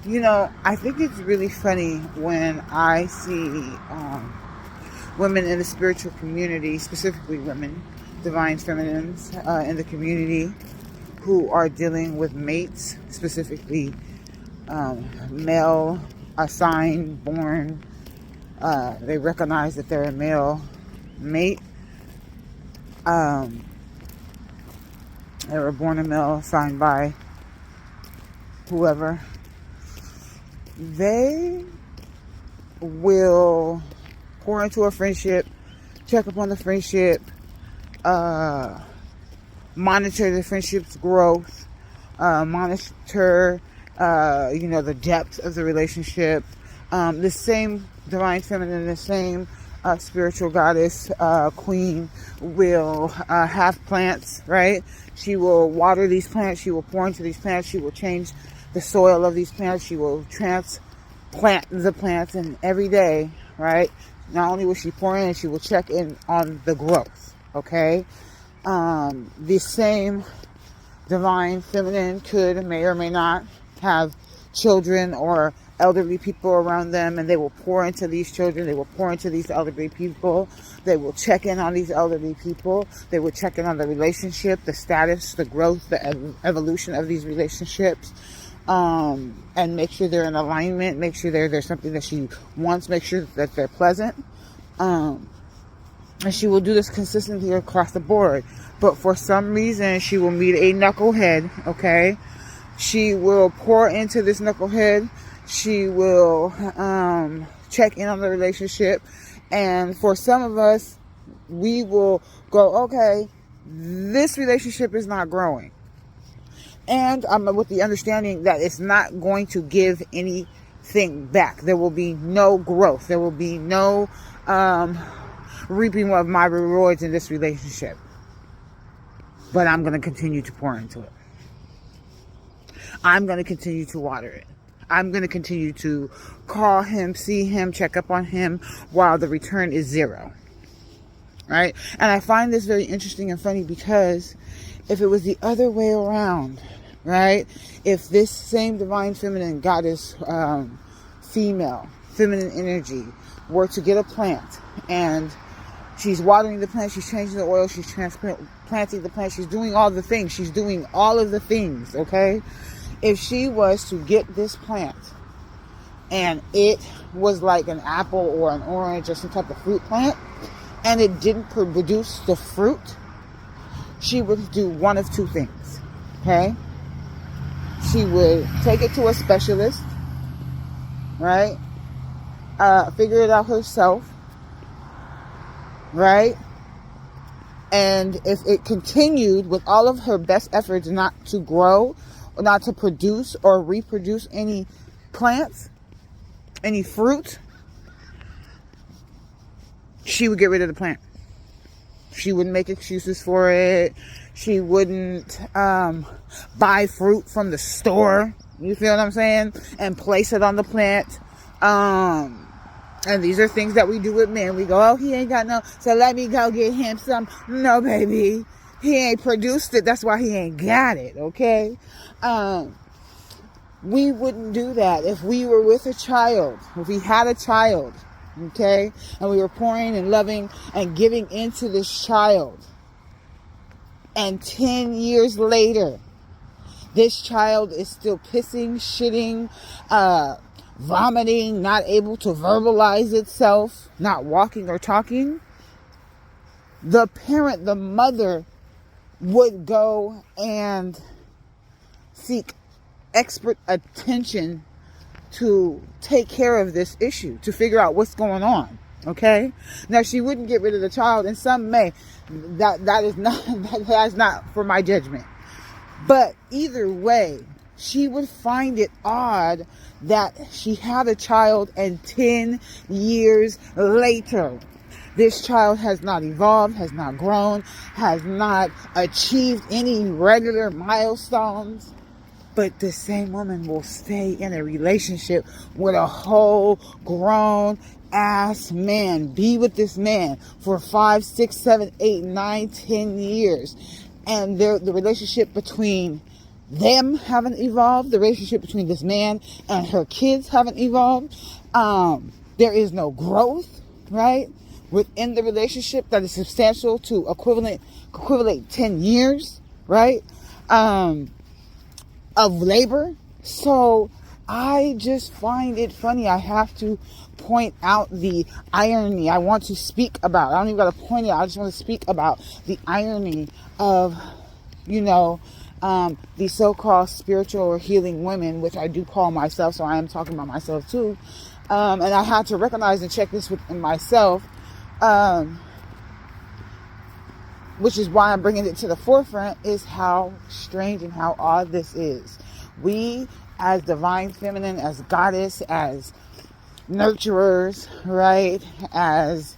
I think it's really funny when I see women in the spiritual community, specifically women, divine feminines in the community, who are dealing with mates, specifically male assigned, born. They recognize that they're a male mate. They were born a male, assigned by whoever. They will pour into a friendship, check up on the friendship, monitor the friendship's growth, monitor, the depth of the relationship. The same divine feminine, the same spiritual goddess, queen will have plants, right? She will water these plants. She will pour into these plants. She will change the soil of these plants. She will transplant the plants, and every day, right? Not only will she pour in, she will check in on the growth, okay? The same divine feminine may or may not have children or elderly people around them, and they will pour into these children. They will pour into these elderly people. They will check in on these elderly people. They will check in on the relationship, the status, the growth, the evolution of these relationships, and make sure they're in alignment, make sure there's something that she wants, make sure that they're pleasant. And she will do this consistently across the board. But for some reason, she will meet a knucklehead, okay? She will pour into this knucklehead. She will check in on the relationship. And for some of us, we will go, okay, this relationship is not growing. And I'm with the understanding that it's not going to give anything back. There will be no growth. There will be no reaping of my rewards in this relationship. But I'm going to continue to pour into it. I'm going to continue to water it. I'm going to continue to call him, see him, check up on him while the return is zero. Right? And I find this very interesting and funny because if it was the other way around, right? If this same divine feminine goddess, feminine energy were to get a plant and she's watering the plant, she's changing the oil, she's transplanting the plant, she's doing all the things, she's doing all of the things, okay? If she was to get this plant and it was like an apple or an orange or some type of fruit plant and it didn't produce the fruit, she would do one of two things, okay? She would take it to a specialist, right? Figure it out herself, right? And if it continued with all of her best efforts not to grow, not to produce or reproduce any plants, any fruit, she would get rid of the plant. She wouldn't make excuses for it. She wouldn't buy fruit from the store. You feel what I'm saying? And place it on the plant. And these are things that we do with men. We go, oh, he ain't got no, so let me go get him some. No, baby. He ain't produced it. That's why he ain't got it, okay? We wouldn't do that if we were with a child. If we had a child, okay? And we were pouring and loving and giving into this child. And 10 years later, this child is still pissing, shitting, vomiting, not able to verbalize itself, not walking or talking. The parent, the mother, would go and seek expert attention to take care of this issue, to figure out what's going on. Okay? Now, she wouldn't get rid of the child, and some may. That's not for my judgment. But either way, she would find it odd that she had a child and 10 years later, this child has not evolved, has not grown, has not achieved any regular milestones. But the same woman will stay in a relationship with a whole grown ass man. Be with this man for 5, 6, 7, 8, 9, 10 years. And the relationship between them haven't evolved. The relationship between this man and her kids haven't evolved. There is no growth, right, within the relationship that is substantial to equivalent 10 years, right, of labor. So I just find it funny. I have to point out the irony. I want to speak about, I don't even got to point it out. I just want to speak about the irony of, the so-called spiritual or healing women, which I do call myself, so I am talking about myself too. And I had to recognize and check this within myself, which is why I'm bringing it to the forefront, is how strange and how odd this is. We, as divine feminine, as goddess, as nurturers, right, as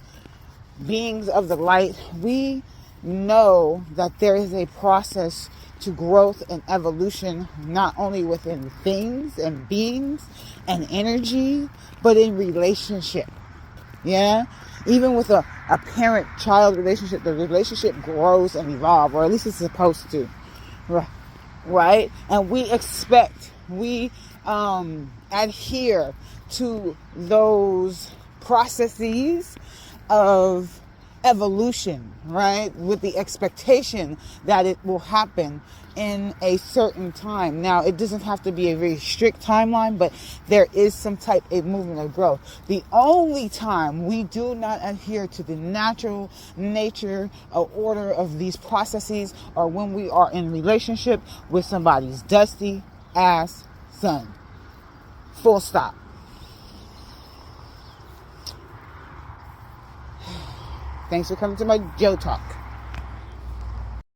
beings of the light, we know that there is a process to growth and evolution, not only within things and beings and energy, but in relationship. Yeah, even with a parent-child relationship, the relationship grows and evolves, or at least it's supposed to, right? And we adhere to those processes of evolution, right, with the expectation that it will happen in a certain time. Now, it doesn't have to be a very strict timeline, but there is some type of movement of growth. The only time we do not adhere to the natural nature or order of these processes are when we are in relationship with somebody's dusty ass son. Full stop. Thanks for coming to my Joe Talk.